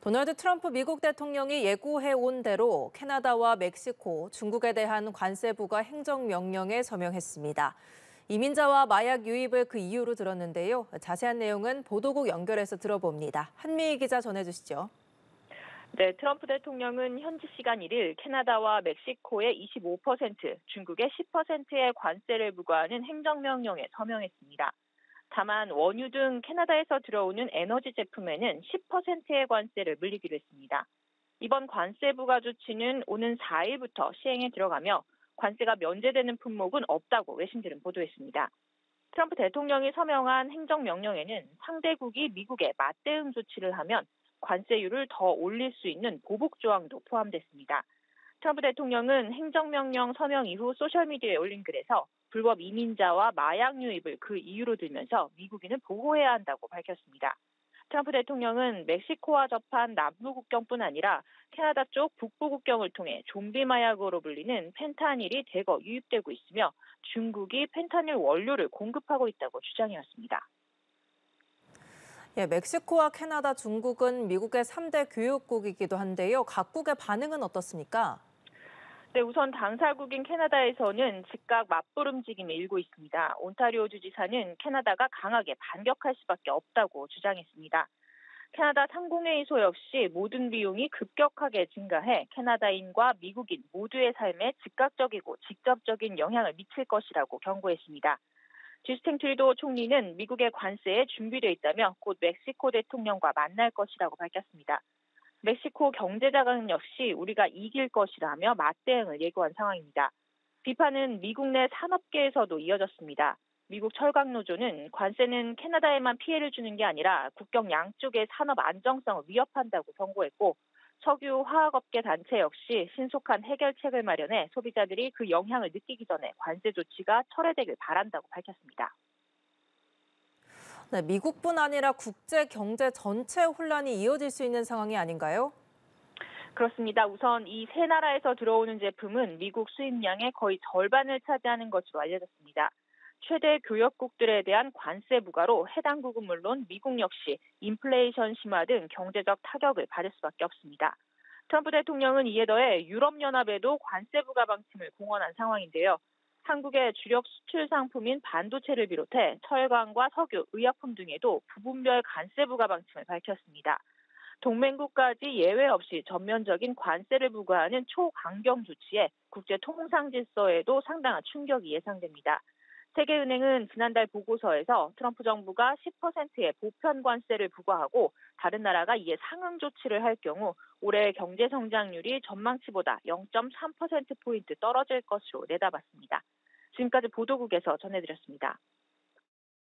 도널드 트럼프 미국 대통령이 예고해온 대로 캐나다와 멕시코, 중국에 대한 관세 부과 행정명령에 서명했습니다. 이민자와 마약 유입을 그 이유로 들었는데요. 자세한 내용은 보도국 연결해서 들어봅니다. 한미희 기자 전해주시죠. 네, 트럼프 대통령은 현지 시간 1일 캐나다와 멕시코에 25%, 중국에 10%의 관세를 부과하는 행정명령에 서명했습니다. 다만 원유 등 캐나다에서 들어오는 에너지 제품에는 10%의 관세를 물리기로 했습니다. 이번 관세 부과 조치는 오는 4일부터 시행에 들어가며 관세가 면제되는 품목은 없다고 외신들은 보도했습니다. 트럼프 대통령이 서명한 행정명령에는 상대국이 미국에 맞대응 조치를 하면 관세율을 더 올릴 수 있는 보복 조항도 포함됐습니다. 트럼프 대통령은 행정명령 서명 이후 소셜미디어에 올린 글에서 불법 이민자와 마약 유입을 그 이유로 들면서 미국인을 보호해야 한다고 밝혔습니다. 트럼프 대통령은 멕시코와 접한 남부 국경뿐 아니라 캐나다 쪽 북부 국경을 통해 좀비 마약으로 불리는 펜타닐이 대거 유입되고 있으며 중국이 펜타닐 원료를 공급하고 있다고 주장해왔습니다. 멕시코와 캐나다, 중국은 미국의 3대 교역국이기도 한데요. 각국의 반응은 어떻습니까? 네, 우선 당사국인 캐나다에서는 즉각 맞불 움직임이 일고 있습니다. 온타리오 주지사는 캐나다가 강하게 반격할 수밖에 없다고 주장했습니다. 캐나다 상공회의소 역시 모든 비용이 급격하게 증가해 캐나다인과 미국인 모두의 삶에 즉각적이고 직접적인 영향을 미칠 것이라고 경고했습니다. 주스틴 트루도 총리는 미국의 관세에 준비되어 있다며 곧 멕시코 대통령과 만날 것이라고 밝혔습니다. 멕시코 경제자금 역시 우리가 이길 것이라며 맞대응을 예고한 상황입니다. 비판은 미국 내 산업계에서도 이어졌습니다. 미국 철강노조는 관세는 캐나다에만 피해를 주는 게 아니라 국경 양쪽의 산업 안정성을 위협한다고 경고했고, 석유 화학업계 단체 역시 신속한 해결책을 마련해 소비자들이 그 영향을 느끼기 전에 관세 조치가 철회되길 바란다고 밝혔습니다. 네, 미국뿐 아니라 국제 경제 전체 혼란이 이어질 수 있는 상황이 아닌가요? 그렇습니다. 우선 이 세 나라에서 들어오는 제품은 미국 수입량의 거의 절반을 차지하는 것으로 알려졌습니다. 최대 교역국들에 대한 관세 부과로 해당국은 물론 미국 역시 인플레이션 심화 등 경제적 타격을 받을 수밖에 없습니다. 트럼프 대통령은 이에 더해 유럽연합에도 관세 부과 방침을 공언한 상황인데요. 한국의 주력 수출 상품인 반도체를 비롯해 철강과 석유, 의약품 등에도 부분별 관세 부과 방침을 밝혔습니다. 동맹국까지 예외 없이 전면적인 관세를 부과하는 초강경 조치에 국제 통상 질서에도 상당한 충격이 예상됩니다. 세계은행은 지난달 보고서에서 트럼프 정부가 10%의 보편 관세를 부과하고 다른 나라가 이에 상응 조치를 할 경우 올해 경제 성장률이 전망치보다 0.3%포인트 떨어질 것으로 내다봤습니다. 지금까지 보도국에서 전해드렸습니다.